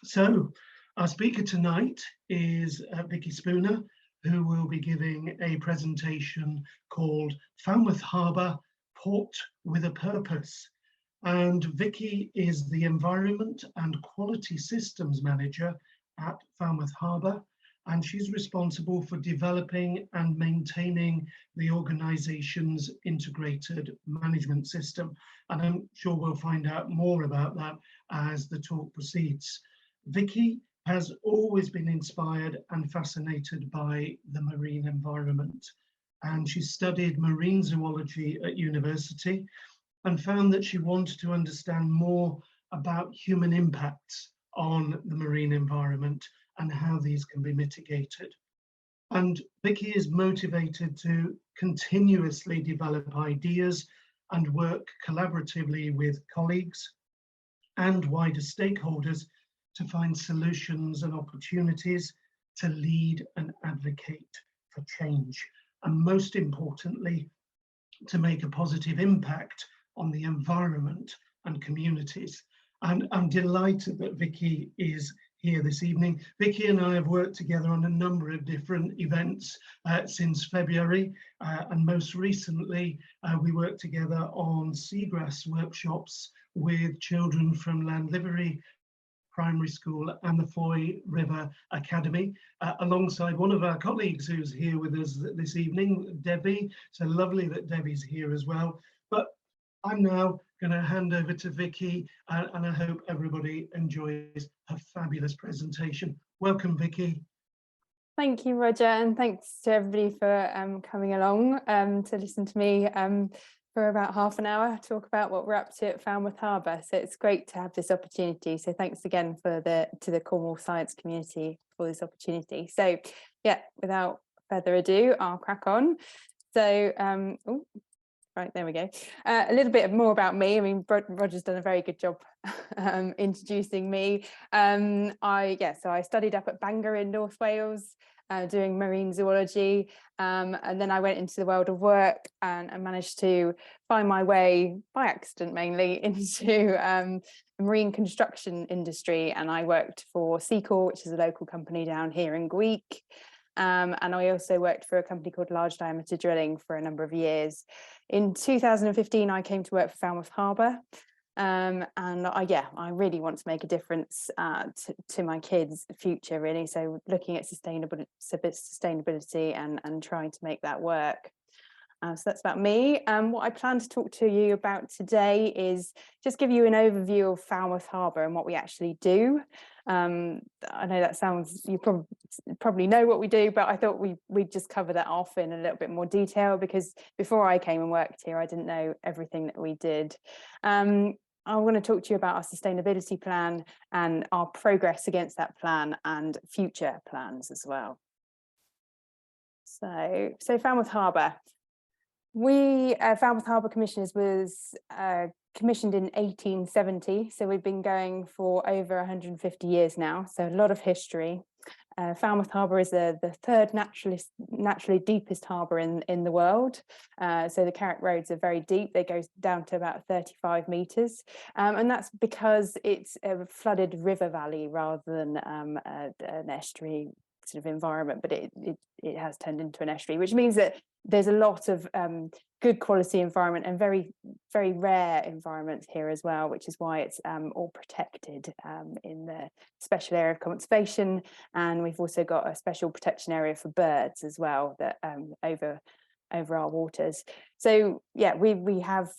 So our speaker tonight is Vicki Spooner, who will be giving a presentation called Falmouth Harbour, Port with a Purpose. And Vicki is the Environment and Quality Systems Manager at Falmouth Harbour, and she's responsible for developing and maintaining the organisation's integrated management system. And I'm sure we'll find out more about that as the talk proceeds. Vicki has always been inspired and fascinated by the marine environment, and she studied marine zoology at university and found that she wanted to understand more about human impacts on the marine environment and how these can be mitigated. And Vicki is motivated to continuously develop ideas and work collaboratively with colleagues and wider stakeholders to find solutions and opportunities to lead and advocate for change, and most importantly, to make a positive impact on the environment and communities. And I'm delighted that Vicki is here this evening. Vicki and I have worked together on a number of different events since February, and most recently we worked together on seagrass workshops with children from Landlivery Primary School and the Foy River Academy, alongside one of our colleagues who's here with us this evening, Debbie. So lovely that Debbie's here as well. But I'm now going to hand over to Vicki, and I hope everybody enjoys her fabulous presentation. Welcome, Vicki. Thank you, Roger, and thanks to everybody for coming along to listen to me for about half an hour, talk about what we're up to at Falmouth Harbour. So it's great to have this opportunity. So thanks again to the Cornwall science community for this opportunity. So yeah, without further ado, I'll crack on. So right, there we go. A little bit more about me. I mean, Roger's done a very good job introducing me. So I studied up at Bangor in North Wales, doing marine zoology, and then I went into the world of work and managed to find my way, by accident mainly, into the marine construction industry. And I worked for Secor, which is a local company down here in Gweek. And I also worked for a company called Large Diameter Drilling for a number of years. In 2015, I came to work for Falmouth Harbour. And I really want to make a difference to my kids' future, really. So looking at sustainability and trying to make that work. So that's about me. What I plan to talk to you about today is just give you an overview of Falmouth Harbour and what we actually do. I know that sounds, you probably know what we do, but I thought we'd just cover that off in a little bit more detail, because before I came and worked here, I didn't know everything that we did. I want to talk to you about our sustainability plan and our progress against that plan and future plans as well. So Falmouth Harbour. Falmouth Harbour Commissioners was commissioned in 1870, so we've been going for over 150 years now, so a lot of history. Falmouth Harbour is the third naturally deepest harbour in the world. So the Carrick roads are very deep. They go down to about 35 metres. And that's because it's a flooded river valley rather than an estuary sort of environment, but it has turned into an estuary, which means that there's a lot of good quality environment and very, very rare environments here as well, which is why it's all protected in the special area of conservation. And we've also got a special protection area for birds as well, that over our waters. So yeah, we have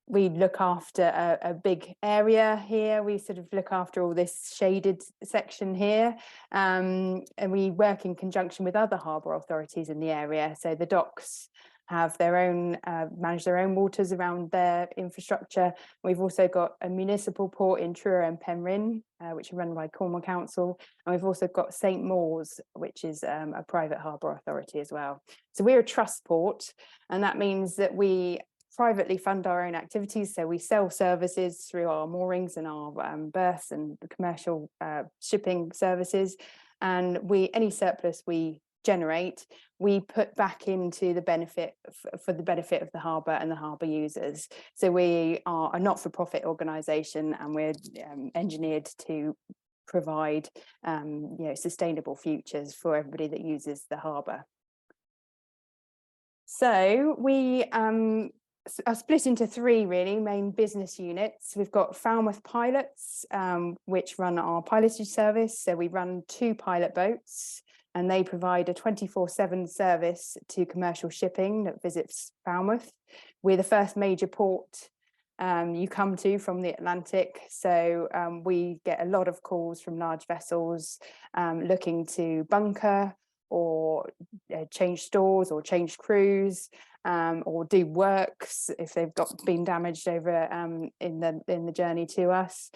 we look after a big area here. We sort of look after all this shaded section here, and we work in conjunction with other harbour authorities in the area. So the docks have their own, manage their own waters around their infrastructure. We've also got a municipal port in Truro and Penryn, which are run by Cornwall Council. And we've also got St Mawes, which is a private harbour authority as well. So we're a trust port, and that means that we privately fund our own activities. So we sell services through our moorings and our berths and the commercial shipping services. And any surplus we generate, we put back into the benefit for the benefit of the harbour and the harbour users. So we are a not-for-profit organisation, and we're engineered to provide sustainable futures for everybody that uses the harbour. So we are split into three really main business units. We've got Falmouth Pilots, which run our pilotage service. So we run 2 pilot boats, and they provide a 24/7 service to commercial shipping that visits Falmouth. We're the first major port you come to from the Atlantic. So we get a lot of calls from large vessels looking to bunker or change stores or change crews, or do works if they've been damaged over in the journey to us.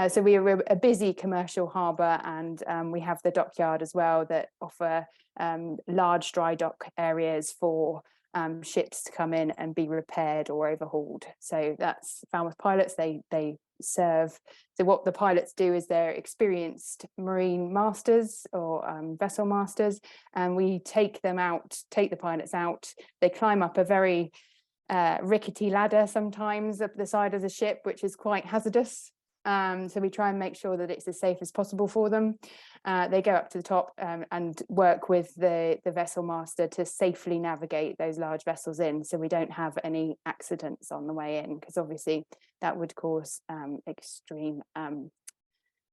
So we are a busy commercial harbour, and we have the dockyard as well that offer large dry dock areas for ships to come in and be repaired or overhauled. So that's Falmouth Pilots. They serve. So what the pilots do is they're experienced marine masters or vessel masters, and we take the pilots out. They climb up a very rickety ladder sometimes up the side of the ship, which is quite hazardous. So we try and make sure that it's as safe as possible for them. They go up to the top and work with the vessel master to safely navigate those large vessels in, so we don't have any accidents on the way in, because obviously that would cause extreme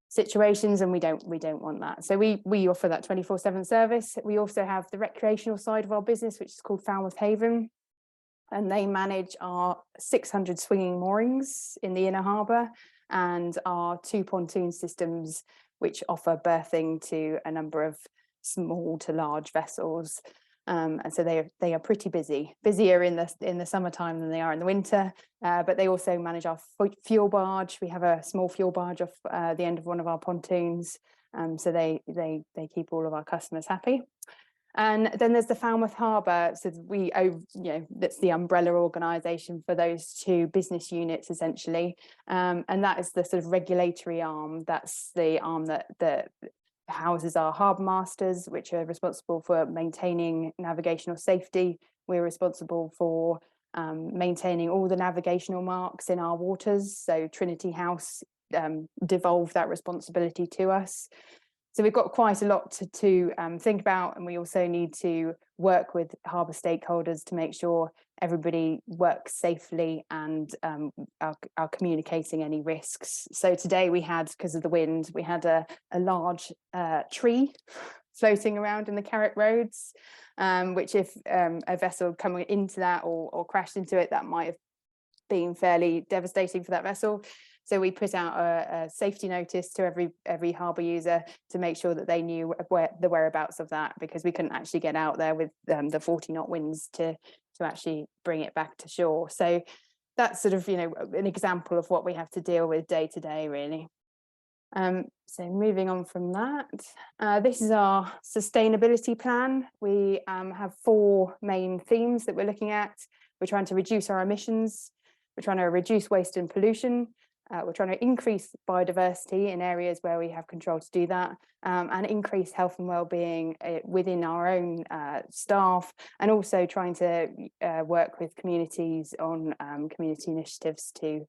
situations, and we don't want that. So we offer that 24/7 service. We also have the recreational side of our business, which is called Falmouth Haven, and they manage our 600 swinging moorings in the inner harbour and our 2 pontoon systems, which offer berthing to a number of small to large vessels. And so they are pretty busy, busier in the summertime than they are in the winter. But they also manage our fuel barge. We have a small fuel barge off the end of one of our pontoons. So they keep all of our customers happy. And then there's the Falmouth Harbour. So that's the umbrella organisation for those 2 business units essentially. And that is the sort of regulatory arm. That's the arm that houses our harbour masters, which are responsible for maintaining navigational safety. We're responsible for maintaining all the navigational marks in our waters. So Trinity House devolved that responsibility to us. So we've got quite a lot to think about, and we also need to work with harbour stakeholders to make sure everybody works safely and are communicating any risks. So today we had, because of the wind, we had a large tree floating around in the Carrick roads, which if a vessel coming into that or crashed into it, that might have been fairly devastating for that vessel. So we put out a safety notice to every harbour user to make sure that they knew the whereabouts of that, because we couldn't actually get out there with the 40-knot winds to actually bring it back to shore. So that's sort of an example of what we have to deal with day to day, really. So moving on from that, this is our sustainability plan. We have 4 main themes that we're looking at. We're trying to reduce our emissions. We're trying to reduce waste and pollution. We're trying to increase biodiversity in areas where we have control to do that, and increase health and well-being within our own staff, and also trying to work with communities on community initiatives to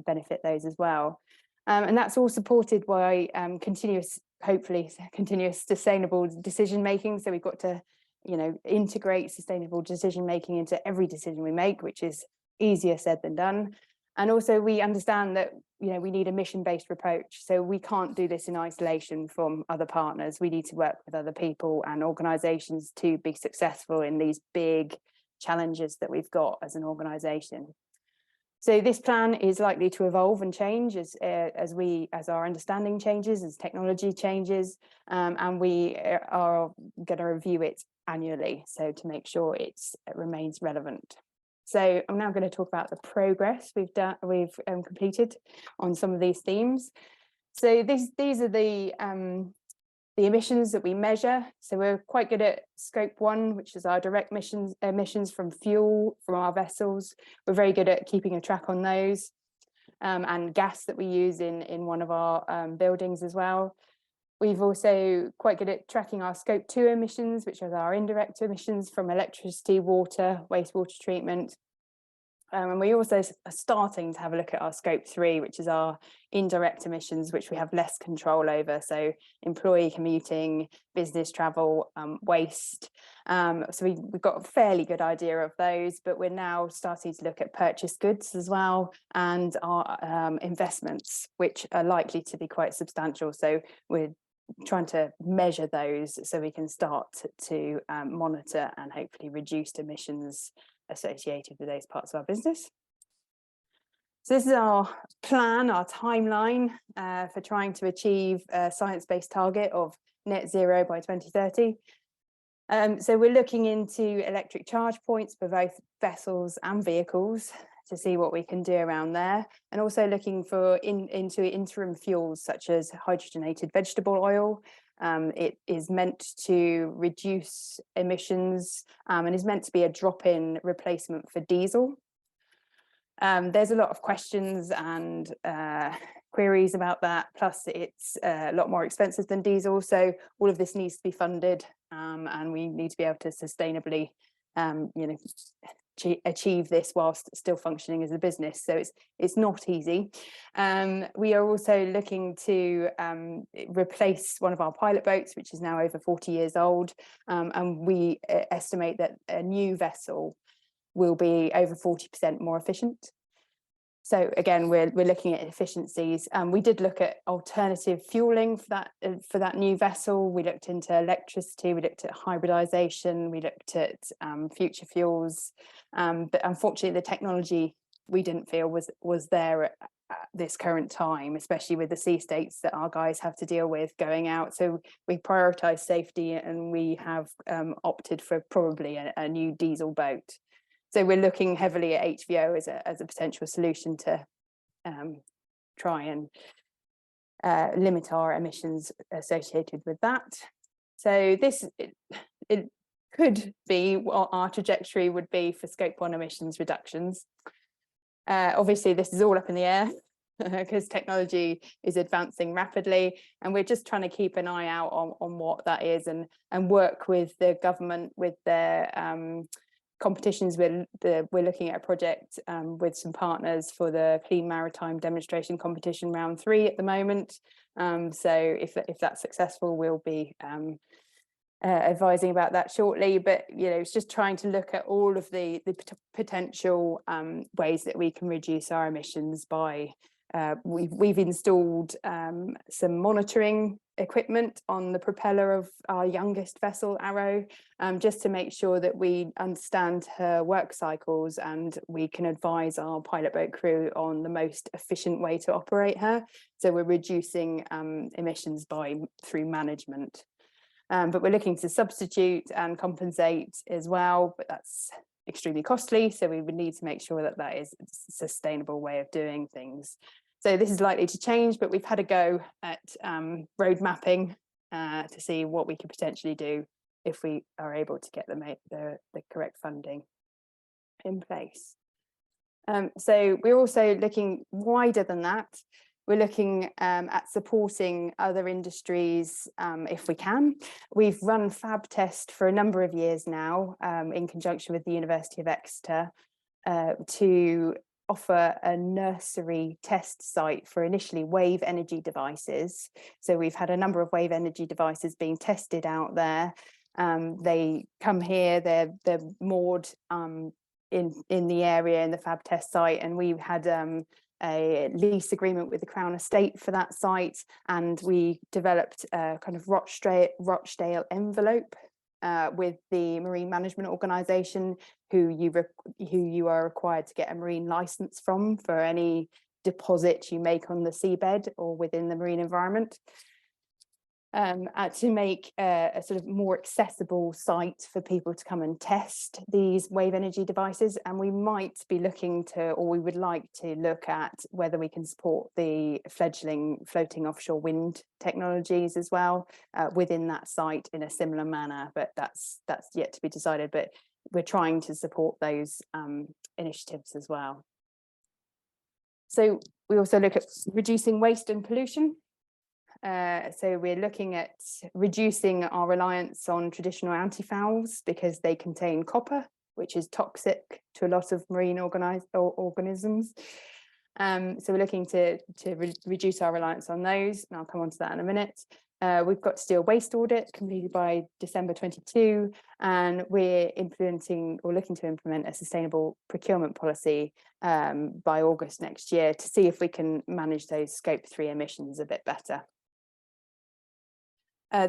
benefit those as well. And that's all supported by hopefully continuous sustainable decision making. So we've got to integrate sustainable decision making into every decision we make, which is easier said than done. And also we understand that we need a mission-based approach. So we can't do this in isolation from other partners. We need to work with other people and organisations to be successful in these big challenges that we've got as an organisation. So this plan is likely to evolve and change as our understanding changes, as technology changes, and we are going to review it annually, so to make sure it remains relevant. So I'm now going to talk about the progress we've completed on some of these themes. So these are the emissions that we measure. So we're quite good at scope 1, which is our direct emissions from fuel from our vessels. We're very good at keeping a track on those, and gas that we use in one of our buildings as well. We've also quite good at tracking our scope 2 emissions, which are our indirect emissions from electricity, water, wastewater treatment. And we also are starting to have a look at our scope 3, which is our indirect emissions, which we have less control over. So employee commuting, business travel, waste. So we've got a fairly good idea of those, but we're now starting to look at purchased goods as well, and our investments, which are likely to be quite substantial. So we're trying to measure those so we can start to monitor and hopefully reduce emissions associated with those parts of our business. So this is our plan, our timeline for trying to achieve a science-based target of net zero by 2030. So we're looking into electric charge points for both vessels and vehicles to see what we can do around there, and also looking for into interim fuels such as hydrogenated vegetable oil. It is meant to reduce emissions and is meant to be a drop-in replacement for diesel. There's a lot of questions and queries about that, plus it's a lot more expensive than diesel, so all of this needs to be funded, and we need to be able to sustainably achieve this whilst still functioning as a business. So it's not easy. We are also looking to replace one of our pilot boats, which is now over 40 years old, and we estimate that a new vessel will be over 40% more efficient. So again, we're looking at efficiencies. We did look at alternative fueling for that new vessel. We looked into electricity, we looked at hybridization, we looked at future fuels, but unfortunately the technology we didn't feel was there at this current time, especially with the sea states that our guys have to deal with going out. So we prioritize safety, and we have opted for probably a new diesel boat. So we're looking heavily at HVO as a potential solution to try and limit our emissions associated with that. So it could be what our trajectory would be for scope 1 emissions reductions. Obviously, this is all up in the air because technology is advancing rapidly, and we're just trying to keep an eye out on what that is and work with the government with their competitions. We're looking at a project with some partners for the Clean Maritime Demonstration Competition Round 3 at the moment. So if that's successful, we'll be advising about that shortly. But it's just trying to look at all of the potential ways that we can reduce our emissions by we've installed some monitoring equipment on the propeller of our youngest vessel, Arrow, just to make sure that we understand her work cycles and we can advise our pilot boat crew on the most efficient way to operate her. So we're reducing emissions through management. But we're looking to substitute and compensate as well, but that's extremely costly. So we would need to make sure that that is a sustainable way of doing things. So this is likely to change, but we've had a go at road mapping to see what we could potentially do if we are able to get the correct funding in place. So we're also looking wider than that. We're looking at supporting other industries if we can. We've run Fab Test for a number of years now in conjunction with the University of Exeter to offer a nursery test site for initially wave energy devices. So we've had a number of wave energy devices being tested out there. They come here, they're moored in the area in the Fab Test site, and we had a lease agreement with the Crown Estate for that site, and we developed a kind of Rochdale envelope with the Marine Management Organisation, who you are required to get a marine licence from for any deposit you make on the seabed or within the marine environment. To make a sort of more accessible site for people to come and test these wave energy devices. And we might be looking to, or we would like to look at whether we can support the fledgling floating offshore wind technologies as well within that site in a similar manner, but that's yet to be decided. But we're trying to support those initiatives as well. So we also look at reducing waste and pollution. So we're looking at reducing our reliance on traditional antifouls because they contain copper, which is toxic to a lot of marine organisms. So we're looking to reduce our reliance on those, and I'll come on to that in a minute. We've got to do a waste audit completed by December 22, and we're looking to implement a sustainable procurement policy by August next year to see if we can manage those scope 3 emissions a bit better.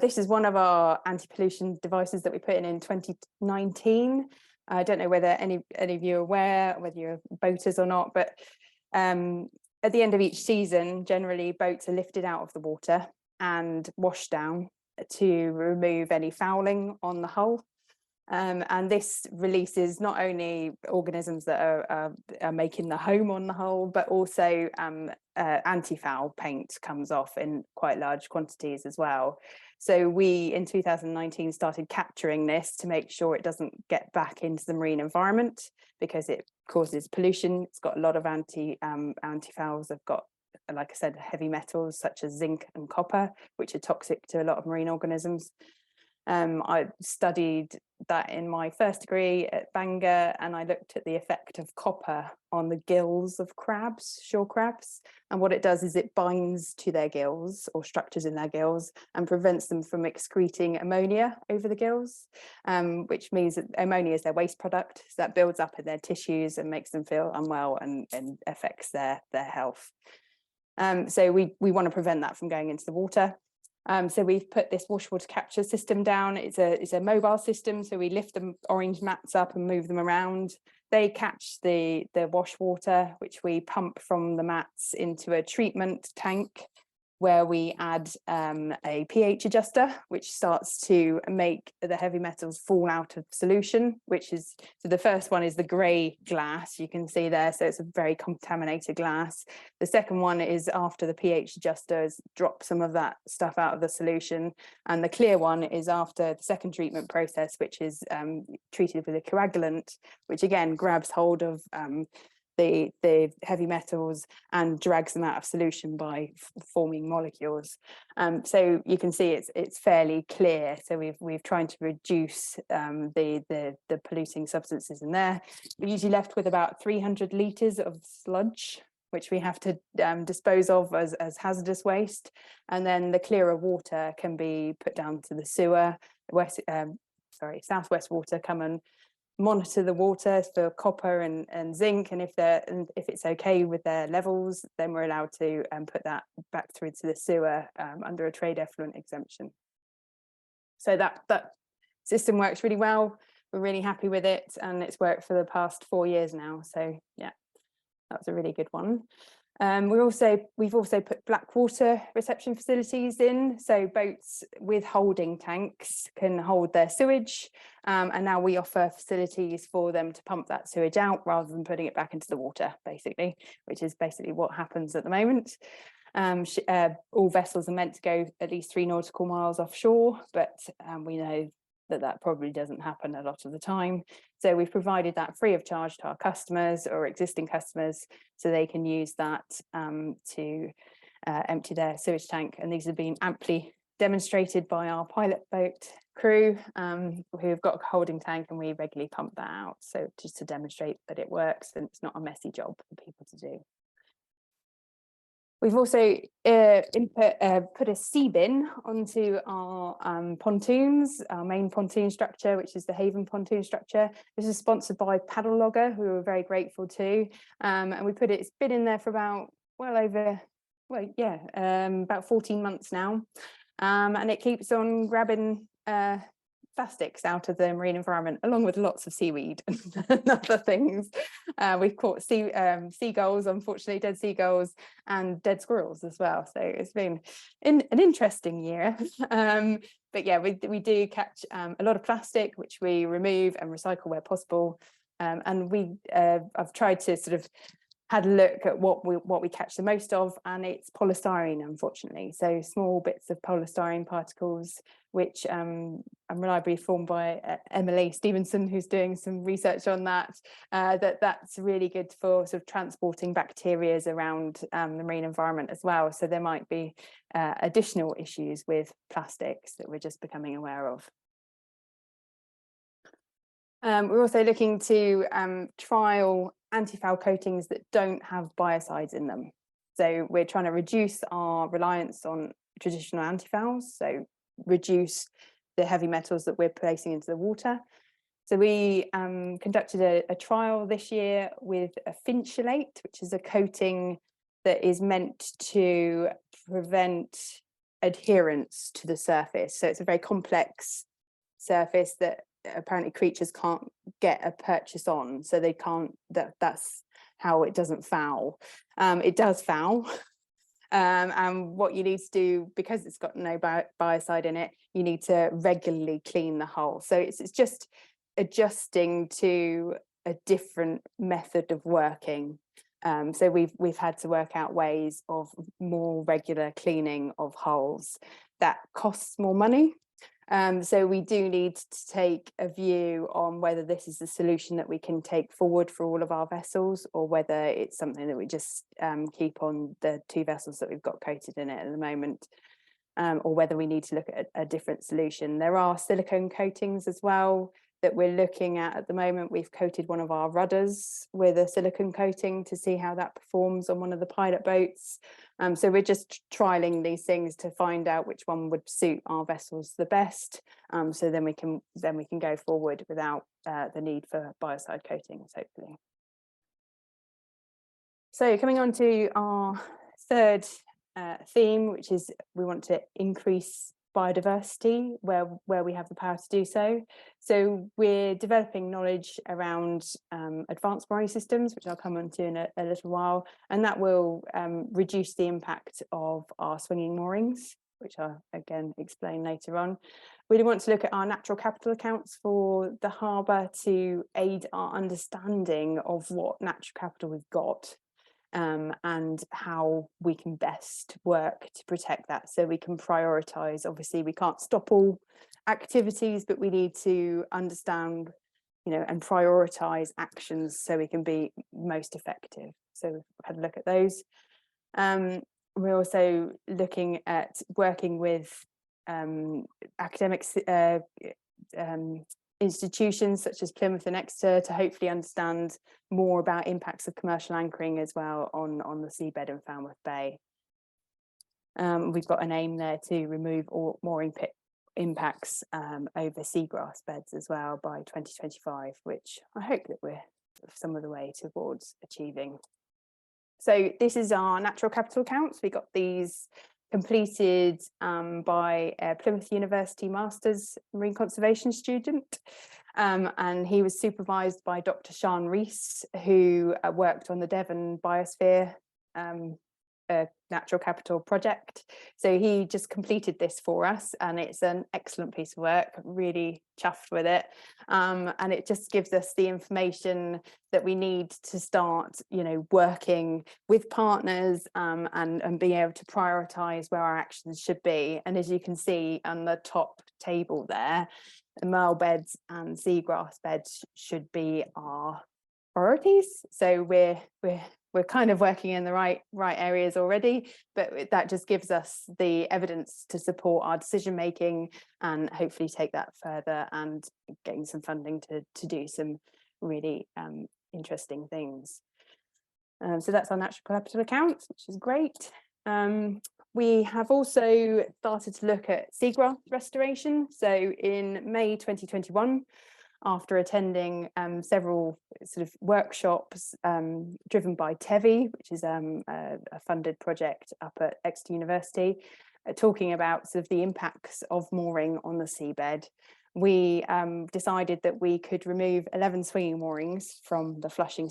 This is one of our anti-pollution devices that we put in 2019. I don't know whether any of you are aware, whether you're boaters or not, but at the end of each season, generally boats are lifted out of the water and washed down to remove any fouling on the hull. And this releases not only organisms that are making the home on the hull, but also anti-foul paint comes off in quite large quantities as well. So we, in 2019, started capturing this to make sure it doesn't get back into the marine environment, because it causes pollution. It's got a lot of anti-fouls. They've got, like I said, heavy metals such as zinc and copper, which are toxic to a lot of marine organisms. I studied that in my first degree at Bangor, and I looked at the effect of copper on the gills of crabs, shore crabs. And what it does is it binds to their gills or structures in their gills and prevents them from excreting ammonia over the gills, which means that ammonia is their waste product. So that builds up in their tissues and makes them feel unwell and affects their health. So we want to prevent that from going into the water. So we've put this water capture system down. It's a mobile system, so we lift the orange mats up and move them around. They catch the wash water, which we pump from the mats into a treatment tank, where we add a pH adjuster, which starts to make the heavy metals fall out of solution, so the first one is the grey glass, you can see there, so it's a very contaminated glass. The second one is after the pH adjusters drop some of that stuff out of the solution, and the clear one is after the second treatment process, which is treated with a coagulant, which again grabs hold of the heavy metals and drags them out of solution by forming molecules. So you can see it's fairly clear. So we've tried to reduce the polluting substances in there. We're usually left with about 300 litres of sludge, which we have to dispose of as hazardous waste. And then the clearer water can be put down to the sewer. Southwest Water come and monitor the water for copper and zinc, and if it's okay with their levels, then we're allowed to put that back through to the sewer under a trade effluent exemption. So that system works really well. We're really happy with it, and it's worked for the past 4 years now. So yeah, that's a really good one. We've also put black water reception facilities in, so boats with holding tanks can hold their sewage, and now we offer facilities for them to pump that sewage out rather than putting it back into the water, basically, which is basically what happens at the moment. All vessels are meant to go at least 3 nautical miles offshore, but we know that probably doesn't happen a lot of the time. So we've provided that free of charge to our customers or existing customers, so they can use that to empty their sewage tank. And these have been amply demonstrated by our pilot boat crew, who've got a holding tank, and we regularly pump that out. So just to demonstrate that it works and it's not a messy job for people to do. We've also put a sea bin onto our pontoons, our main pontoon structure, which is the Haven pontoon structure. This is sponsored by Paddle Logger, who we're very grateful to. And we it's been in there for about 14 months now. And it keeps on grabbing plastics out of the marine environment, along with lots of seaweed and other things. We've caught seagulls, unfortunately, dead seagulls, and dead squirrels as well. So it's been an interesting year. But yeah, we do catch a lot of plastic, which we remove and recycle where possible. And I've tried to sort of had a look at what we catch the most of, and it's polystyrene, unfortunately. So small bits of polystyrene particles, which I'm reliably informed by Emily Stevenson, who's doing some research on that, that's really good for sort of transporting bacteria around the marine environment as well. So there might be additional issues with plastics that we're just becoming aware of. We're also looking to trial anti-foul coatings that don't have biocides in them. So we're trying to reduce our reliance on traditional anti-fouls, so reduce the heavy metals that we're placing into the water. So we conducted a trial this year with a finchulate, which is a coating that is meant to prevent adherence to the surface. So it's a very complex surface that apparently creatures can't get a purchase on, so they can't, that's how it doesn't foul. It does foul, and what you need to do, because it's got no biocide in it, you need to regularly clean the hull. So it's just adjusting to a different method of working. So we've had to work out ways of more regular cleaning of hulls. That costs more money. So we do need to take a view on whether this is a solution that we can take forward for all of our vessels, or whether it's something that we just keep on the 2 vessels that we've got coated in it at the moment, or whether we need to look at a different solution. There are silicone coatings as well that we're looking at the moment. We've coated one of our rudders with a silicone coating to see how that performs on one of the pilot boats. So we're just trialing these things to find out which one would suit our vessels the best. So then we can go forward without the need for biocide coatings, hopefully. So coming on to our third theme, which is we want to increase biodiversity where we have the power to do so. So we're developing knowledge around advanced mooring systems, which I'll come on to in a little while, and that will reduce the impact of our swinging moorings, which I'll again explain later on. We want to look at our natural capital accounts for the harbour to aid our understanding of what natural capital we've got, and how we can best work to protect that, so we can prioritise. Obviously we can't stop all activities, but we need to understand, and prioritise actions so we can be most effective. So we've had a look at those. We're also looking at working with academics, institutions such as Plymouth and Exeter to hopefully understand more about impacts of commercial anchoring as well on the seabed in Falmouth Bay. We've got an aim there to remove all mooring impacts over seagrass beds as well by 2025, which I hope that we're some of the way towards achieving. So this is our natural capital accounts. We got these completed by a Plymouth University Masters Marine Conservation student, and he was supervised by Dr. Sian Rees, who worked on the Devon Biosphere Natural Capital project. So he just completed this for us, and it's an excellent piece of work, really chuffed with it, and it just gives us the information that we need to start working with partners, and being able to prioritize where our actions should be. And as you can see on the top table there, the marl beds and seagrass beds should be our priorities. So we're kind of working in the right areas already, but that just gives us the evidence to support our decision making, and hopefully take that further and getting some funding to do some really interesting things. So that's our natural capital accounts, which is great. We have also started to look at seagrass restoration. So in May 2021, after attending several sort of workshops driven by TEVI, which is a funded project up at Exeter University, talking about sort of the impacts of mooring on the seabed, we decided that we could remove 11 swinging moorings from the Flushing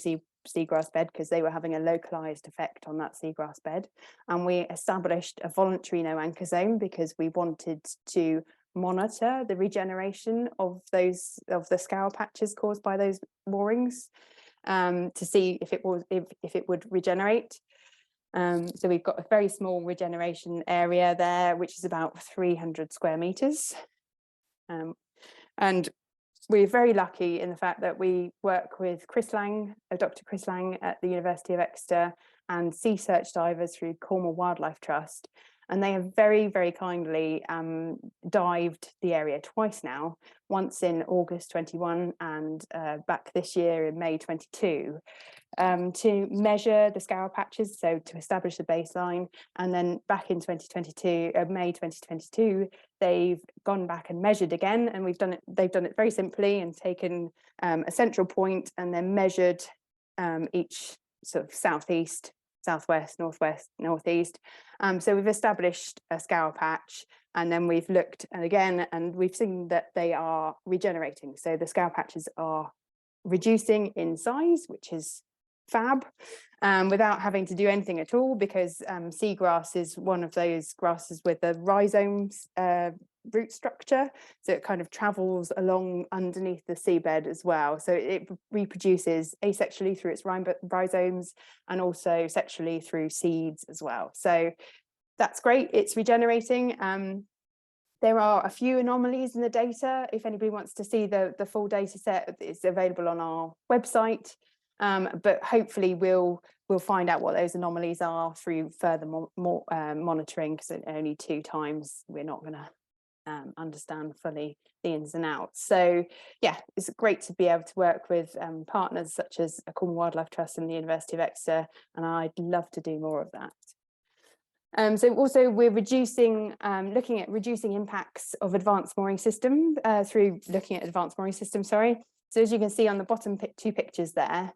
seagrass bed because they were having a localized effect on that seagrass bed. And we established a voluntary no anchor zone because we wanted to monitor the regeneration of the scour patches caused by those moorings. to see if it would regenerate. So we've got a very small regeneration area there, which is about 300 square meters. And we're very lucky in the fact that we work with Dr. Chris Lang at the University of Exeter, and sea search divers through Cornwall Wildlife Trust. And they have very, very kindly dived the area twice now, once in August 21 and back this year in May 22, to measure the scour patches, so to establish the baseline. And then back in 2022, May 2022, they've gone back and measured again, and they've done it very simply and taken a central point and then measured each sort of southeast, southwest, northwest, northeast. So we've established a scour patch, and then we've looked again, and we've seen that they are regenerating. So the scour patches are reducing in size, which is fab, without having to do anything at all, because seagrass is one of those grasses with the rhizomes root structure, so it kind of travels along underneath the seabed as well, so it reproduces asexually through its rhizomes and also sexually through seeds as well. So that's great, it's regenerating. There are a few anomalies in the data. If anybody wants to see the full data set, it's available on our website. But hopefully we'll find out what those anomalies are through further monitoring, because only 2 times we're not going to understand fully the ins and outs. So yeah, it's great to be able to work with partners such as Cornwall Wildlife Trust and the University of Exeter, and I'd love to do more of that. So also we're looking at reducing impacts of advanced mooring system through looking at advanced mooring system, sorry. So as you can see on the bottom 2 pictures there,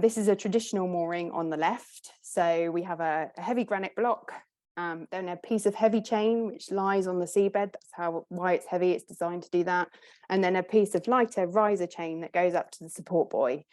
this is a traditional mooring on the left. So we have a heavy granite block, then a piece of heavy chain which lies on the seabed. That's why it's heavy, it's designed to do that. And then a piece of lighter riser chain that goes up to the support buoy,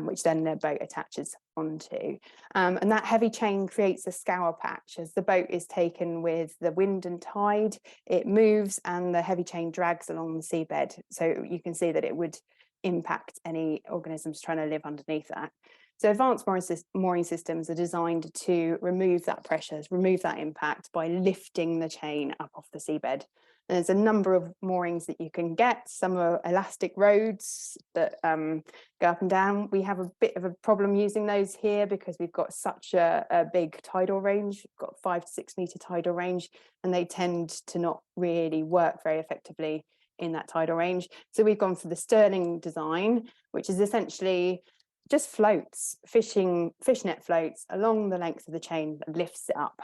which then the boat attaches onto. And that heavy chain creates a scour patch. As the boat is taken with the wind and tide, it moves and the heavy chain drags along the seabed. So you can see that it would impact any organisms trying to live underneath that. So advanced mooring systems are designed to remove that pressure, remove that impact by lifting the chain up off the seabed. And there's a number of moorings that you can get. Some are elastic roads that go up and down. We have a bit of a problem using those here because we've got such a big tidal range. We've got 5 to 6 meter tidal range, and they tend to not really work very effectively in that tidal range. So we've gone for the Sterling design, which is essentially just floats, fishnet floats along the length of the chain that lifts it up.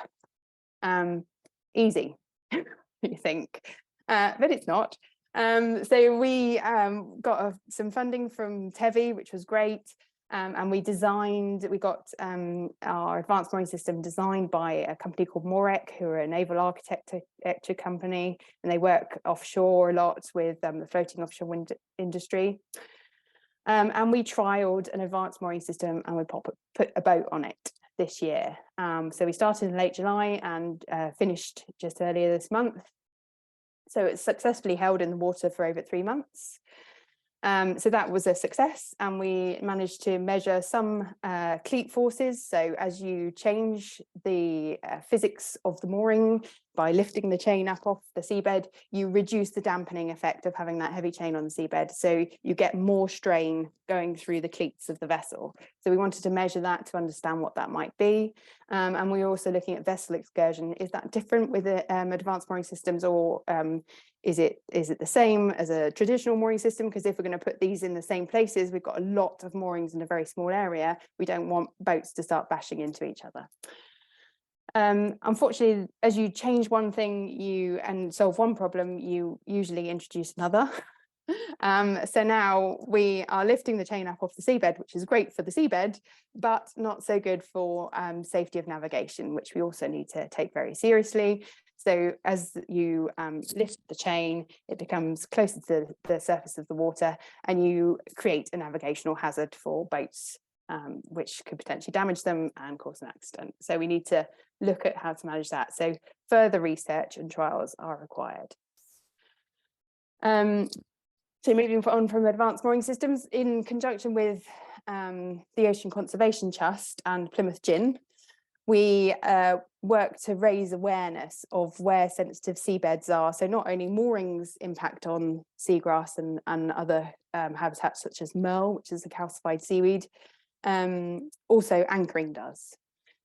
Easy, you think, but it's not. So we got some funding from TEVI, which was great. And we got our advanced mooring system designed by a company called Morek, who are a naval architecture company, and they work offshore a lot with the floating offshore wind industry. And we trialed an advanced mooring system, and we put a boat on it this year. So we started in late July and finished just earlier this month. So it's successfully held in the water for over 3 months. So that was a success, and we managed to measure some cleat forces. So as you change the physics of the mooring by lifting the chain up off the seabed, you reduce the dampening effect of having that heavy chain on the seabed. So you get more strain going through the cleats of the vessel. So we wanted to measure that to understand what that might be. And we're also looking at vessel excursion. Is that different with the advanced mooring systems, or is it the same as a traditional mooring system? Because if we're going to put these in the same places, we've got a lot of moorings in a very small area. We don't want boats to start bashing into each other. Unfortunately, as you change one thing and solve one problem, you usually introduce another. So now we are lifting the chain up off the seabed, which is great for the seabed, but not so good for safety of navigation, which we also need to take very seriously. So as you lift the chain, it becomes closer to the surface of the water, and you create a navigational hazard for boats, which could potentially damage them and cause an accident. So we need to look at how to manage that. So further research and trials are required. So moving on from advanced mooring systems, in conjunction with the Ocean Conservation Trust and Plymouth Gin, we work to raise awareness of where sensitive seabeds are. So not only moorings impact on seagrass and other habitats such as merle, which is a calcified seaweed, also anchoring does.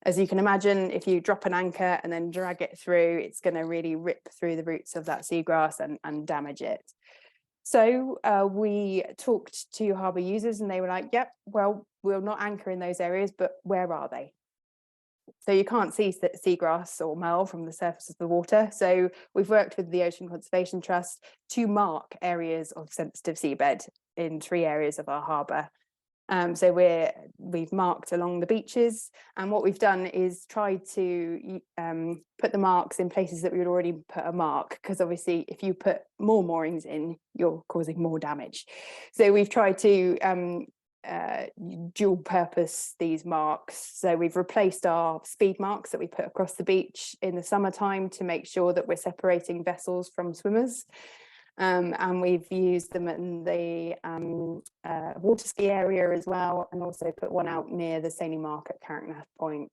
As you can imagine, if you drop an anchor and then drag it through, it's going to really rip through the roots of that seagrass and damage it. So we talked to harbour users and they were like, yep, well, we'll not anchor in those areas, but where are they? So you can't see seagrass or merle from the surface of the water. So we've worked with the Ocean Conservation Trust to mark areas of sensitive seabed in 3 areas of our harbour. So we've marked along the beaches, and what we've done is tried to put the marks in places that we would already put a mark, because obviously if you put more moorings in, you're causing more damage. So we've tried to dual purpose these marks. So we've replaced our speed marks that we put across the beach in the summertime to make sure that we're separating vessels from swimmers. And we've used them in the water ski area as well, and also put one out near the sailing mark at Carricknath Point.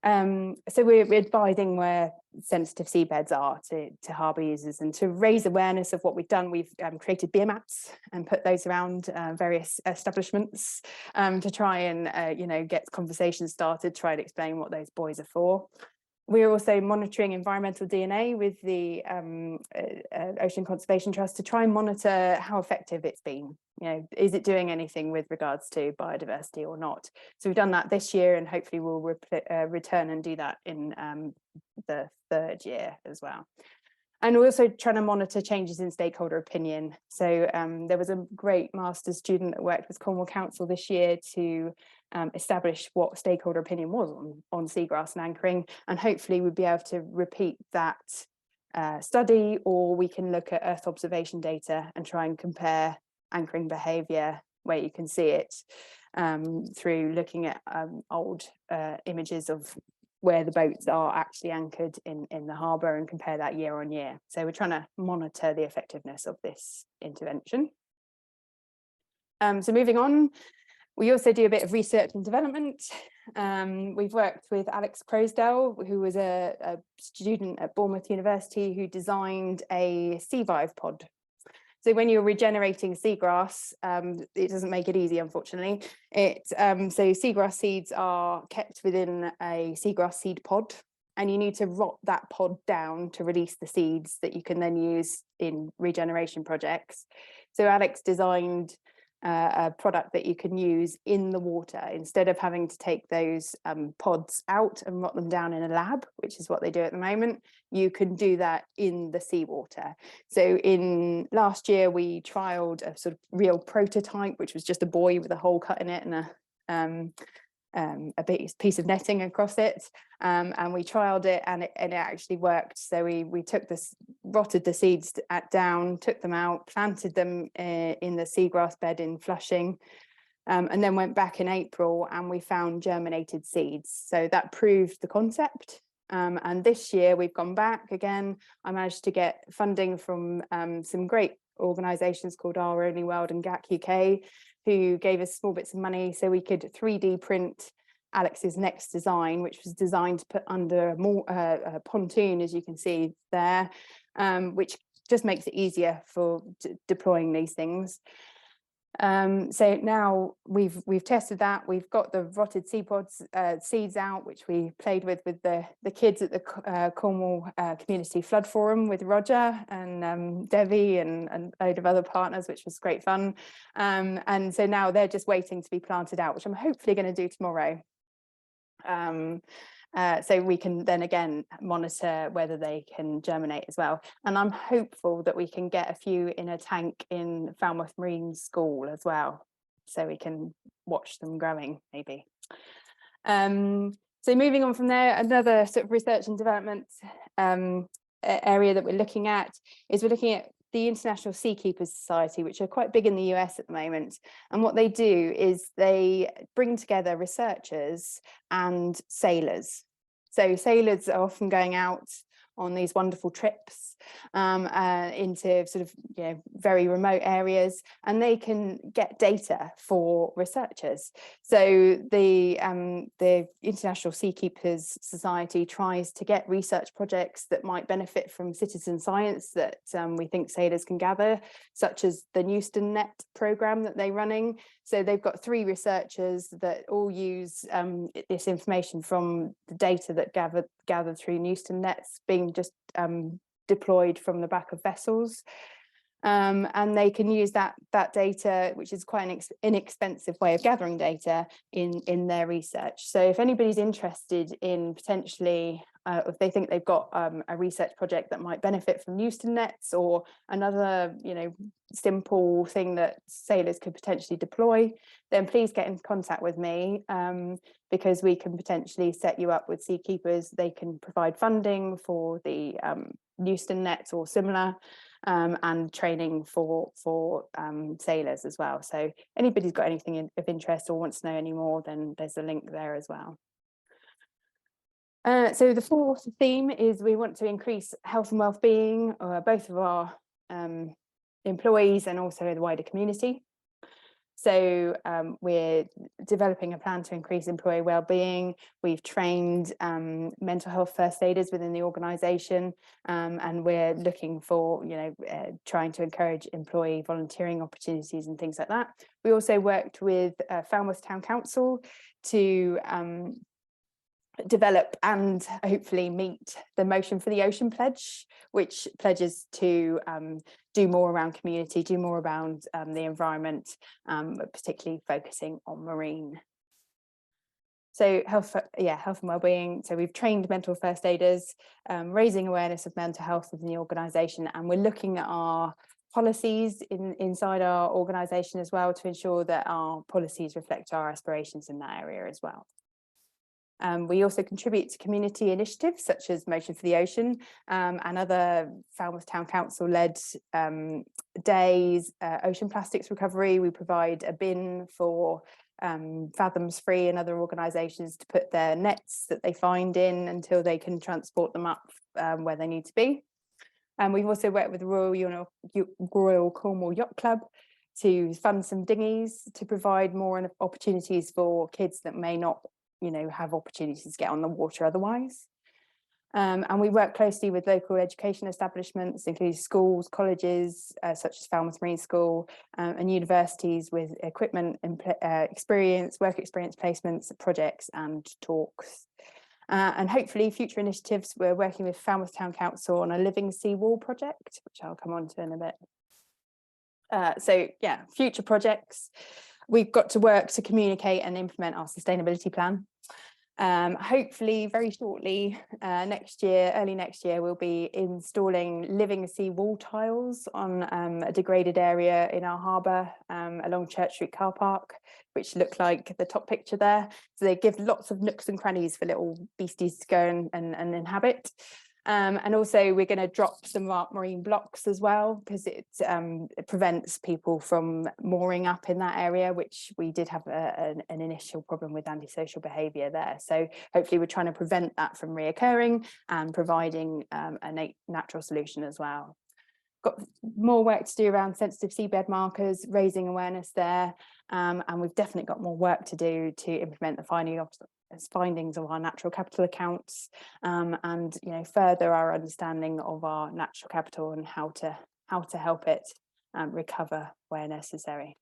So we're advising where sensitive seabeds are to harbour users, and to raise awareness of what we've done, we've created beer mats and put those around various establishments to try and get conversations started, try and explain what those buoys are for. We're also monitoring environmental DNA with the Ocean Conservation Trust to try and monitor how effective it's been. Is it doing anything with regards to biodiversity or not? So we've done that this year, and hopefully we'll return and do that in the 3rd year as well. And we're also trying to monitor changes in stakeholder opinion. So there was a great master's student that worked with Cornwall Council this year to establish what stakeholder opinion was on seagrass and anchoring, and hopefully we'll be able to repeat that study, or we can look at Earth observation data and try and compare anchoring behaviour where you can see it through looking at old images of where the boats are actually anchored in the harbour, and compare that year on year. So we're trying to monitor the effectiveness of this intervention. So moving on, we also do a bit of research and development. We've worked with Alex Crosdale, who was a student at Bournemouth University who designed a sea vive pod. So when you're regenerating seagrass, it doesn't make it easy, unfortunately. So seagrass seeds are kept within a seagrass seed pod, and you need to rot that pod down to release the seeds that you can then use in regeneration projects. So Alex designed a product that you can use in the water instead of having to take those pods out and rot them down in a lab, which is what they do at the moment. You can do that in the seawater. So in last year we trialed a sort of real prototype, which was just a buoy with a hole cut in it and a piece of netting across it, and we trialed it, and it actually worked. So we took this, rotted the seeds down, took them out, planted them in the seagrass bed in Flushing, and then went back in April and we found germinated seeds. So that proved the concept. And this year we've gone back again. I managed to get funding from some great organisations called Our Only World and GAC UK, who gave us small bits of money so we could 3D print Alex's next design, which was designed to put under a pontoon, as you can see there, which just makes it easier for deploying these things. So now we've tested that. We've got the rotted seeds out, which we played with the kids at the Cornwall Community Flood Forum with Roger and Debbie and a load of other partners, which was great fun. And so now they're just waiting to be planted out, which I'm hopefully going to do tomorrow. So we can then again monitor whether they can germinate as well. And I'm hopeful that we can get a few in a tank in Falmouth Marine School as well, so we can watch them growing maybe. So moving on from there, another sort of research and development area that we're looking at the International Seakeepers Society, which are quite big in the US at the moment. And what they do is they bring together researchers and sailors. So sailors are often going out on these wonderful trips into sort of very remote areas, and they can get data for researchers. So the International Seakeepers Society tries to get research projects that might benefit from citizen science that we think sailors can gather, such as the Newston Net programme that they're running. So they've got 3 researchers that all use this information from the data that gathered through Newston Nets being just deployed from the back of vessels. And they can use that data, which is quite an inexpensive way of gathering data, in their research. So if anybody's interested in potentially, if they think they've got a research project that might benefit from Newston Nets, or another simple thing that sailors could potentially deploy, then please get in contact with me, because we can potentially set you up with seakeepers. They can provide funding for the Newston Nets or similar, and training for sailors as well. So anybody's got anything of interest or wants to know any more, then there's a link there as well. So the 4th theme is we want to increase health and well-being, both of our employees and also the wider community. So we're developing a plan to increase employee well-being. We've trained mental health first aiders within the organisation, and we're looking for, trying to encourage employee volunteering opportunities and things like that. We also worked with Falmouth Town Council to develop and hopefully meet the motion for the Ocean Pledge, which pledges to do more around community, do more around the environment, particularly focusing on marine. So health and wellbeing. So we've trained mental first aiders, raising awareness of mental health within the organisation, and we're looking at our policies inside our organisation as well to ensure that our policies reflect our aspirations in that area as well. We also contribute to community initiatives such as Motion for the Ocean, and other Falmouth Town Council-led days, ocean plastics recovery. We provide a bin for Fathoms Free and other organisations to put their nets that they find in until they can transport them up where they need to be. And we've also worked with the Royal Cornwall Yacht Club to fund some dinghies to provide more opportunities for kids that may not have opportunities to get on the water otherwise. And we work closely with local education establishments, including schools, colleges, such as Falmouth Marine School, and universities with equipment and work experience placements, projects and talks. And hopefully future initiatives, we're working with Falmouth Town Council on a living seawall project, which I'll come on to in a bit. So yeah, future projects. We've got to work to communicate and implement our sustainability plan. Hopefully very shortly, early next year, we'll be installing living sea wall tiles on a degraded area in our harbour along Church Street car park, which look like the top picture there. So they give lots of nooks and crannies for little beasties to go and inhabit. And also we're going to drop some of our marine blocks as well, because it prevents people from mooring up in that area, which we did have an initial problem with antisocial behaviour there. So hopefully we're trying to prevent that from reoccurring and providing a natural solution as well. Got more work to do around sensitive seabed markers, raising awareness there, and we've definitely got more work to do to implement the findings of our natural capital accounts, and further our understanding of our natural capital and how to help it recover where necessary.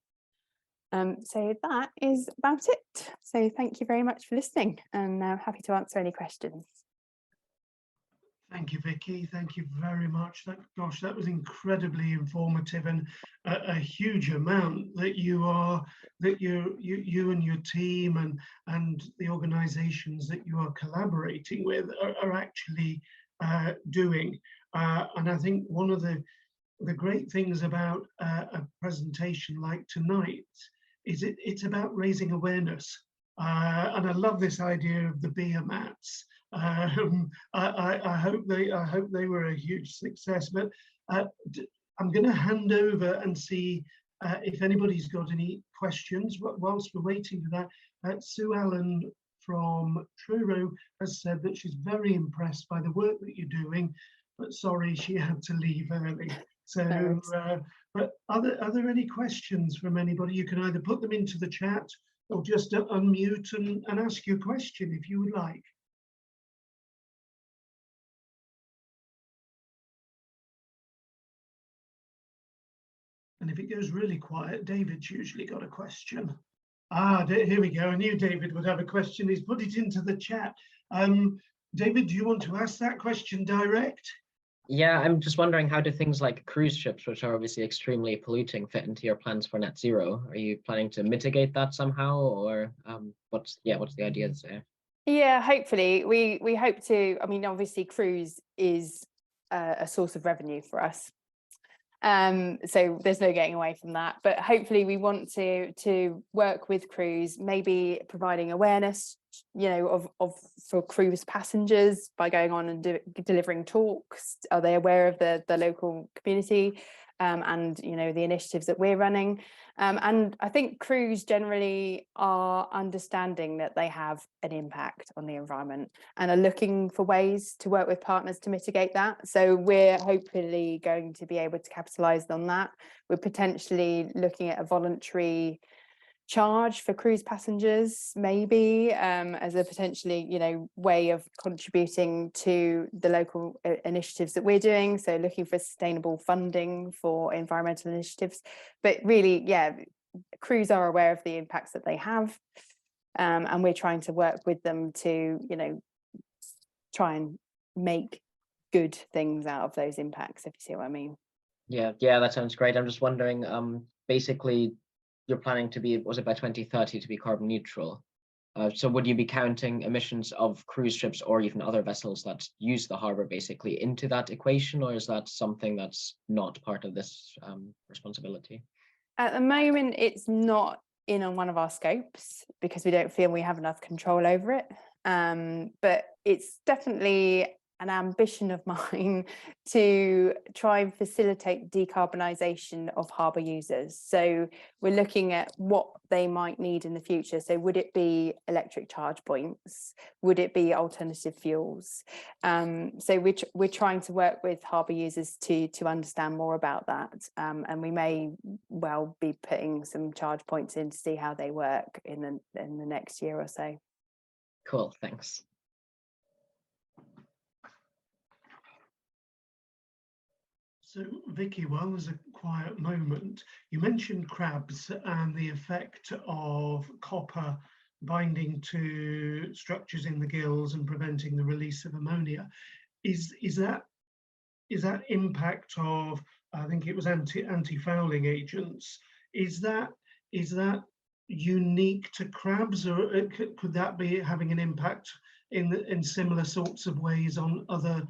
So that is about it. So thank you very much for listening, and happy to answer any questions. Thank you, Vicki. Thank you very much. That was incredibly informative, and a huge amount that you and your team and the organisations that you are collaborating with are actually doing. And I think one of the great things about a presentation like tonight is it's about raising awareness. And I love this idea of the beer mats. I hope they were a huge success. But I'm going to hand over and see if anybody's got any questions whilst we're waiting for that. Sue Allen from Truro has said that she's very impressed by the work that you're doing, but sorry she had to leave early. So, but are there any questions from anybody? You can either put them into the chat or just unmute and ask your question if you would like. And if it goes really quiet, David's usually got a question. Here we go. I knew David would have a question. He's put it into the chat. David, do you want to ask that question direct? Yeah, I'm just wondering, how do things like cruise ships, which are obviously extremely polluting, fit into your plans for net zero? Are you planning to mitigate that somehow, or what's the idea there? Yeah, hopefully we hope to. I mean, obviously, cruise is a source of revenue for us. So there's no getting away from that, but hopefully we want to work with cruise, maybe providing awareness, for cruise passengers by going on and delivering talks. Are they aware of the local community and the initiatives that we're running? And I think crews generally are understanding that they have an impact on the environment and are looking for ways to work with partners to mitigate that. So we're hopefully going to be able to capitalise on that. We're potentially looking at a voluntary charge for cruise passengers, maybe as a potentially way of contributing to the local initiatives that we're doing, so looking for sustainable funding for environmental initiatives. But really, crews are aware of the impacts that they have, and we're trying to work with them to try and make good things out of those impacts, if you see what I mean. Yeah, that sounds great. I'm just wondering, basically you're planning to be, was it by 2030 to be carbon neutral? So would you be counting emissions of cruise ships or even other vessels that use the harbour basically into that equation, or is that something that's not part of this responsibility? At the moment, it's not in on one of our scopes because we don't feel we have enough control over it. But it's definitely an ambition of mine to try and facilitate decarbonisation of harbour users. So we're looking at what they might need in the future. So would it be electric charge points? Would it be alternative fuels? So we're trying to work with harbour users to understand more about that. And we may well be putting some charge points in to see how they work in the next year or so. Cool, thanks. So, Vicki, while there's a quiet moment, you mentioned crabs and the effect of copper binding to structures in the gills and preventing the release of ammonia. Is that impact of, I think it was anti-fouling agents? Is that unique to crabs, or could that be having an impact in similar sorts of ways on other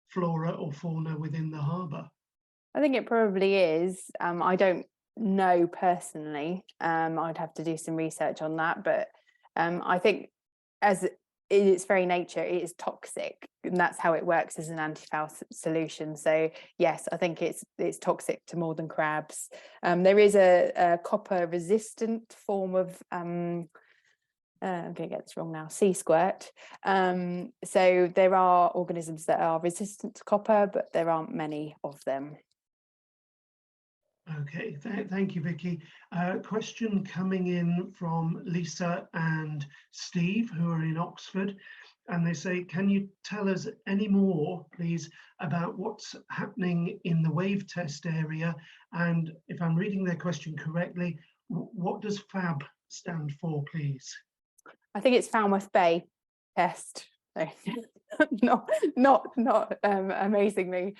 flora or fauna within the harbour? I think it probably is. I don't know personally. I'd have to do some research on that, but I think as in its very nature, it is toxic, and that's how it works as an anti-foul solution. So yes, I think it's toxic to more than crabs. There is a copper resistant form of I'm going to get this wrong now, sea squirt. So there are organisms that are resistant to copper, but there aren't many of them. Okay, thank you, Vicki. Question coming in from Lisa and Steve, who are in Oxford, and they say, can you tell us any more, please, about what's happening in the wave test area? And if I'm reading their question correctly, what does FAB stand for, please? I think it's Falmouth Bay test. So, not amazingly,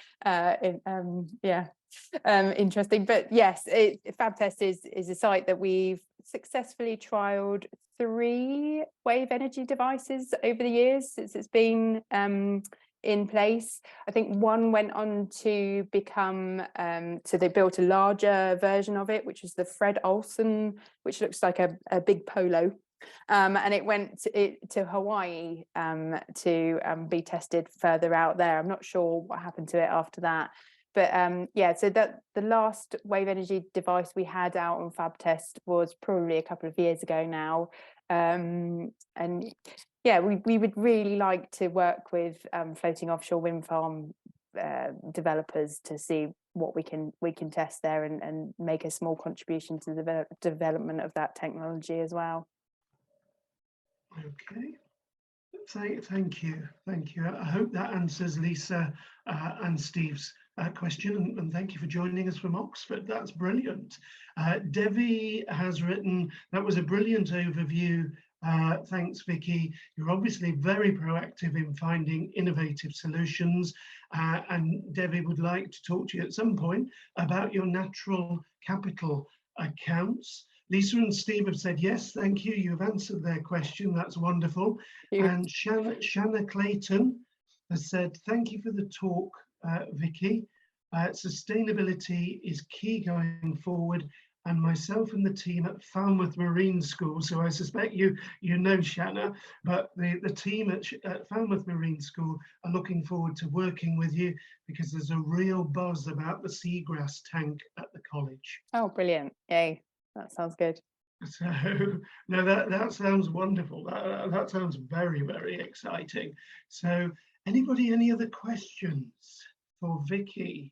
interesting. But yes, FAB test is a site that we've successfully trialled 3 wave energy devices over the years since it's been in place. I think one went on to become, so they built a larger version of it, which was the Fred Olsen, which looks like a big polo. And it went to Hawaii to be tested further out there. I'm not sure what happened to it after that. yeah, so that the last wave energy device we had out on fab test was probably a couple of years ago now. And yeah, we would really like to work with floating offshore wind farm developers to see what we can test there and make a small contribution to the development of that technology as well. Okay. Thank you. I hope that answers Lisa and Steve's question, and thank you for joining us from Oxford. That's brilliant. Devi has written, that was a brilliant overview. Thanks, Vicki. You're obviously very proactive in finding innovative solutions, and Devi would like to talk to you at some point about your natural capital accounts. Lisa and Steve have said, yes, thank you. You've answered their question. That's wonderful. And Shanna Clayton has said, thank you for the talk, Vicki. Sustainability is key going forward. And myself and the team at Falmouth Marine School, so I suspect you know Shanna, but the team at Falmouth Marine School are looking forward to working with you because there's a real buzz about the seagrass tank at the college. Oh, brilliant. Yay. That sounds good. So no, that sounds wonderful. That sounds very, very exciting. So any other questions for Vicki?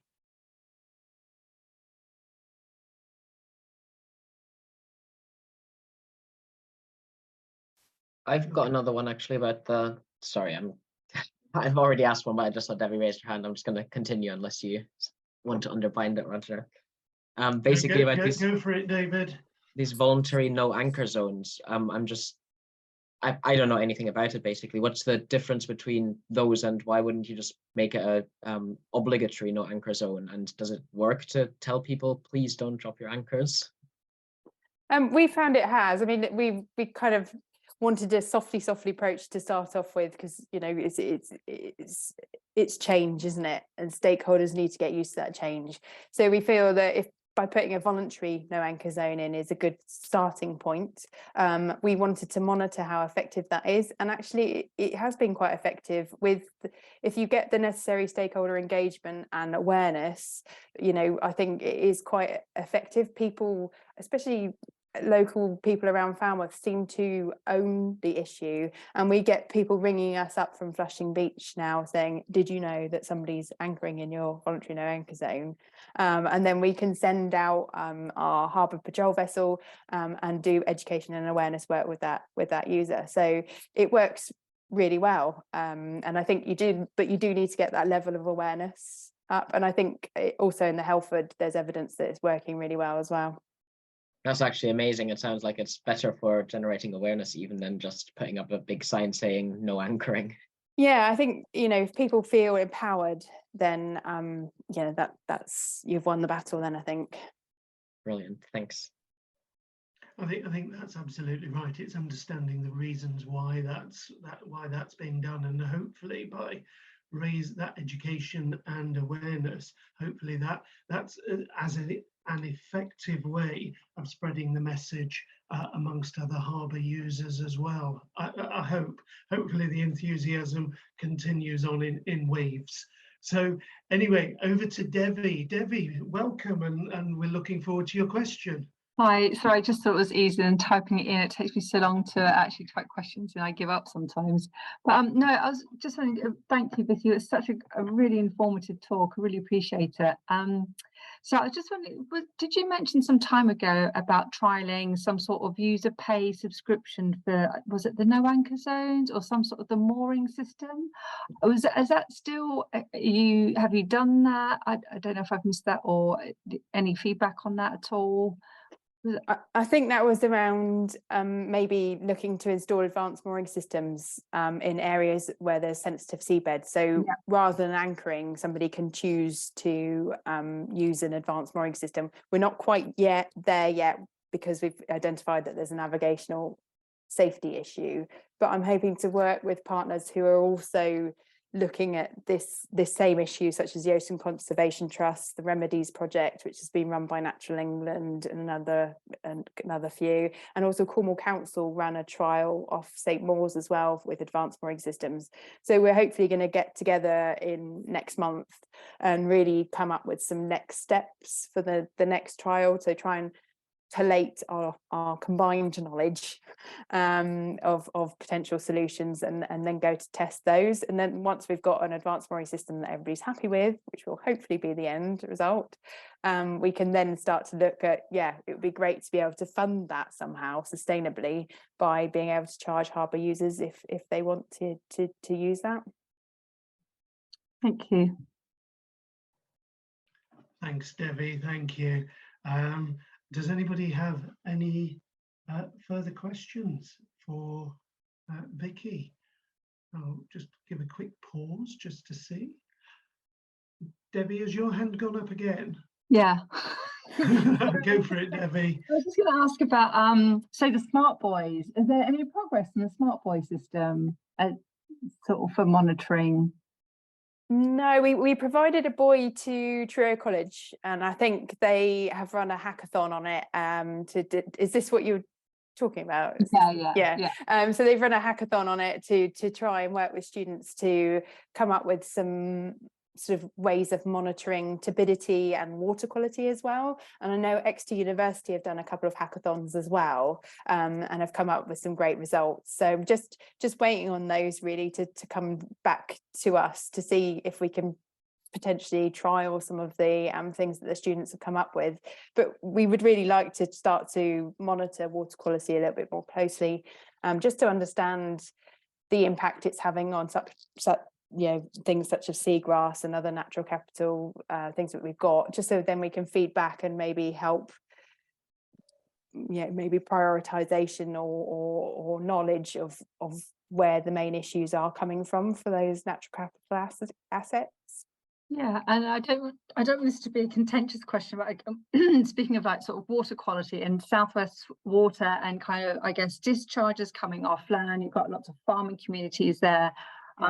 I've got another one actually about the, sorry, I've already asked one, but I just saw Debbie raise her hand. I'm just going to continue unless you want to underbind it, Roger. Basically about these, go for it, David. These voluntary no anchor zones. I don't know anything about it. Basically, what's the difference between those, and why wouldn't you just make it a obligatory no anchor zone? And does it work to tell people, please don't drop your anchors? We found it has. I mean, we kind of wanted a softly approach to start off with, because you know it's change, isn't it? And stakeholders need to get used to that change. So we feel that if by putting a voluntary no anchor zone in is a good starting point. We wanted to monitor how effective that is, and actually it has been quite effective. With if you get the necessary stakeholder engagement and awareness, you know, I think it is quite effective. People, especially local people around Falmouth, seem to own the issue, and we get people ringing us up from Flushing Beach now saying, did you know that somebody's anchoring in your voluntary no anchor zone? And then we can send out our harbour patrol vessel and do education and awareness work with that user. So it works really well, and I think you do need to get that level of awareness up, and I think also in the Helford there's evidence that it's working really well as well. That's actually amazing. It sounds like it's better for generating awareness even than just putting up a big sign saying no anchoring. Yeah, I think, you know, if people feel empowered, then you know, that's you've won the battle then, I think. Brilliant, thanks. I think that's absolutely right. It's understanding the reasons why that's being done, and hopefully by raise that education and awareness, hopefully that's as an effective way of spreading the message amongst other harbour users as well. I hopefully the enthusiasm continues on in waves. So anyway, over to Devi. Devi, welcome, and we're looking forward to your question. Hi, sorry, I just thought it was easier than typing it in. It takes me so long to actually type questions and I give up sometimes. But no, I was just saying, thank you, Vicki. It's such a really informative talk. I really appreciate it. So I was just wondering, did you mention some time ago about trialling some sort of user pay subscription for, was it the no anchor zones or some sort of the mooring system? Is that still, have you done that? I don't know if I've missed that, or any feedback on that at all? I think that was around maybe looking to install advanced mooring systems in areas where there's sensitive seabed. So yeah, rather than anchoring, somebody can choose to use an advanced mooring system. We're not quite there yet because we've identified that there's a navigational safety issue, but I'm hoping to work with partners who are also looking at this same issue, such as the Ocean Conservation Trust, the Remedies Project, which has been run by Natural England and another few, and also Cornwall Council ran a trial off St Mawes as well with advanced mooring systems. So we're hopefully going to get together in next month and really come up with some next steps for the next trial, to try and collate our combined knowledge of potential solutions, and then go to test those. And then once we've got an advanced mooring system that everybody's happy with, which will hopefully be the end result, we can then start to look at, it would be great to be able to fund that somehow sustainably by being able to charge harbour users if they want to use that. Thank you. Thanks, Debbie. Thank you. Does anybody have any further questions for Vicki? I'll just give a quick pause just to see. Debbie, has your hand gone up again? Yeah. Go for it, Debbie. I was just going to ask about, so the smart buoys. Is there any progress in the smart buoy system sort of for monitoring? No, we provided a buoy to Truro College, and I think they have run a hackathon on it. Is this what you're talking about? Yeah. So they've run a hackathon on it to try and work with students to come up with some sort of ways of monitoring turbidity and water quality as well. And I know Exeter University have done a couple of hackathons as well, and have come up with some great results. So just waiting on those really to come back to us to see if we can potentially trial some of the things that the students have come up with. But we would really like to start to monitor water quality a little bit more closely, just to understand the impact it's having on such things such as seagrass and other natural capital things that we've got, just so then we can feed back and maybe help, maybe prioritization or knowledge of where the main issues are coming from for those natural capital assets. Yeah, and I don't want this to be a contentious question, but speaking of like sort of water quality and Southwest Water and kind of, I guess, discharges coming off land, you've got lots of farming communities there.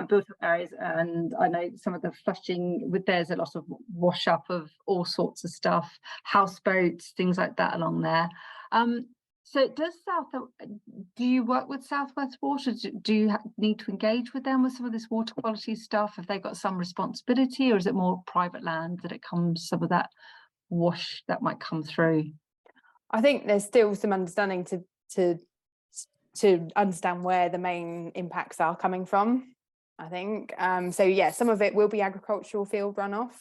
Built up areas, and I know some of the flushing there's a lot of wash up of all sorts of stuff, houseboats, things like that along there. So do you work with Southwest Water? Do you need to engage with them with some of this water quality stuff? Have they got some responsibility, or is it more private land that it comes, some of that wash that might come through? I think there's still some understanding to understand where the main impacts are coming from, I think. So yeah, some of it will be agricultural field runoff,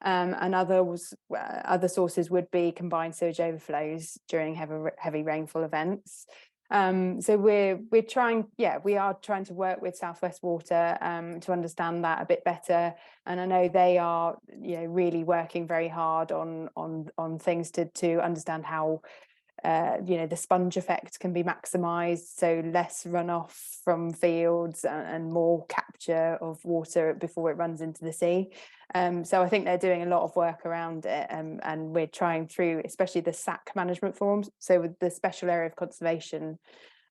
and other sources would be combined sewage overflows during heavy rainfall events. So we are trying to work with Southwest Water to understand that a bit better, and I know they are really working very hard on things to understand how the sponge effect can be maximised, so less runoff from fields and more capture of water before it runs into the sea. So I think they're doing a lot of work around it, and we're trying through, especially the SAC management forums. So with the special area of conservation,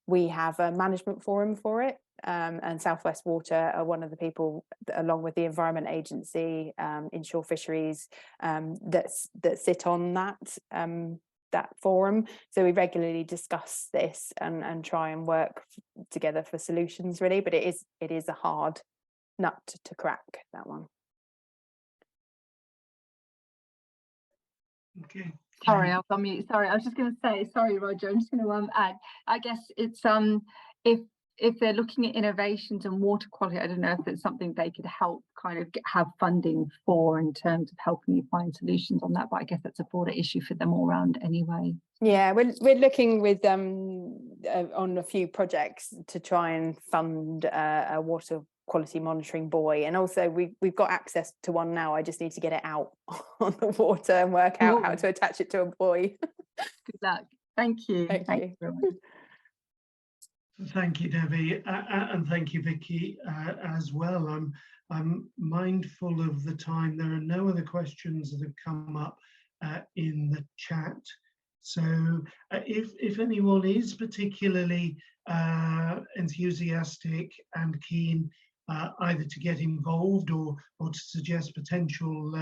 we have a management forum for it, and Southwest Water are one of the people, along with the Environment Agency, Inshore Fisheries, that sit on that forum. So we regularly discuss this and try and work together for solutions, really. But it is a hard nut to crack, that one. Okay. Sorry, I was on mute. Sorry, I was just going to say, sorry, Roger, I'm just going to add, I guess it's if they're looking at innovations and water quality, I don't know if it's something they could help kind of have funding for in terms of helping you find solutions on that, but I guess that's a broader issue for them all around anyway. Yeah, we're looking with on a few projects to try and fund a water quality monitoring buoy, and also we've got access to one now. I just need to get it out on the water and work out how to attach it to a buoy. Good luck. Thank you. Thank you very much. Thank you, Debbie, and thank you, Vicki, as well. I'm mindful of the time. There are no other questions that have come up in the chat. So if anyone is particularly enthusiastic and keen either to get involved or to suggest potential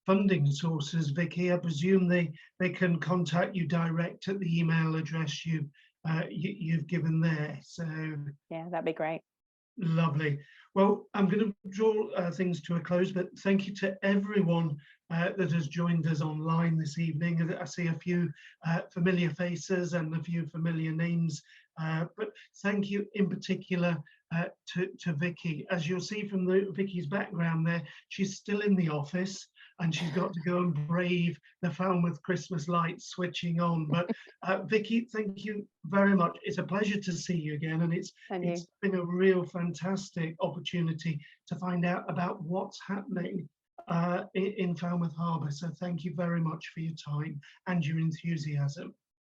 funding sources, Vicki, I presume they can contact you direct at the email address you've given there. So yeah, that'd be great. Lovely. Well, I'm going to draw things to a close, but thank you to everyone that has joined us online this evening. I see a few familiar faces and a few familiar names, but thank you in particular to Vicki. As you'll see from Vicki's background there, she's still in the office and she's got to go and brave the Falmouth Christmas lights switching on. But Vicki, thank you very much. It's a pleasure to see you again, and it's been a real fantastic opportunity to find out about what's happening in Falmouth Harbour. So thank you very much for your time and your enthusiasm.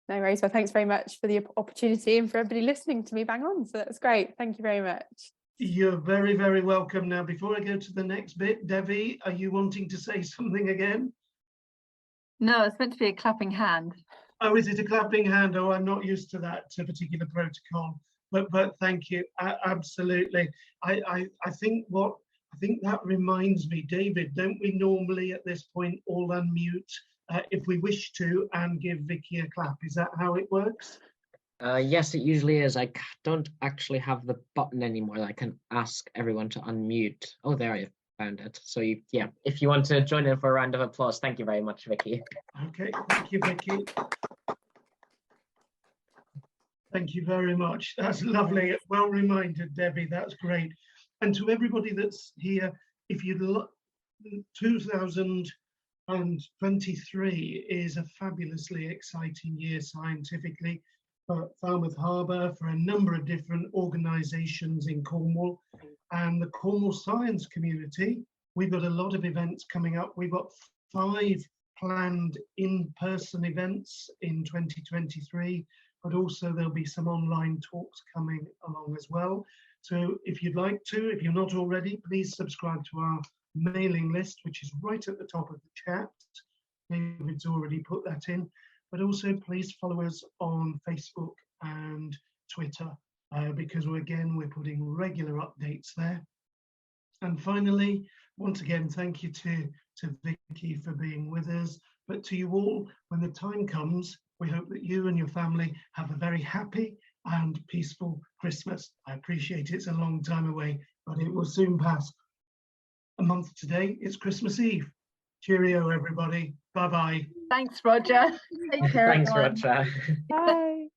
No worries. Well, thanks very much for the opportunity and for everybody listening to me bang on. So that's great. Thank you very much. You're very, very welcome. Now, before I go to the next bit, Devi, are you wanting to say something again? No, it's meant to be a clapping hand. Oh, is it a clapping hand? Oh, I'm not used to that particular protocol. But thank you. Absolutely. I think that reminds me, David, don't we normally at this point all unmute if we wish to and give Vicki a clap? Is that how it works? Yes, it usually is. I don't actually have the button anymore that I can ask everyone to unmute. Oh, there, I found it. So yeah, if you want to join in for a round of applause, thank you very much, Vicki. Okay, thank you, Vicki. Thank you very much. That's lovely. Well reminded, Debbie. That's great. And to everybody that's here, if you look, 2023 is a fabulously exciting year scientifically for Falmouth Harbour, for a number of different organisations in Cornwall and the Cornwall science community. We've got a lot of events coming up. We've got 5 planned in-person events in 2023, but also there'll be some online talks coming along as well. So if you'd like to, if you're not already, please subscribe to our mailing list, which is right at the top of the chat. David's already put that in. But also please follow us on Facebook and Twitter because we're putting regular updates there. And finally, once again, thank you to Vicki for being with us. But to you all, when the time comes, we hope that you and your family have a very happy and peaceful Christmas. I appreciate it's a long time away, but it will soon pass. A month today, it's Christmas Eve. Cheerio, everybody. Bye-bye. Thanks, Roger. Take care. Thanks, everyone. Roger. Bye.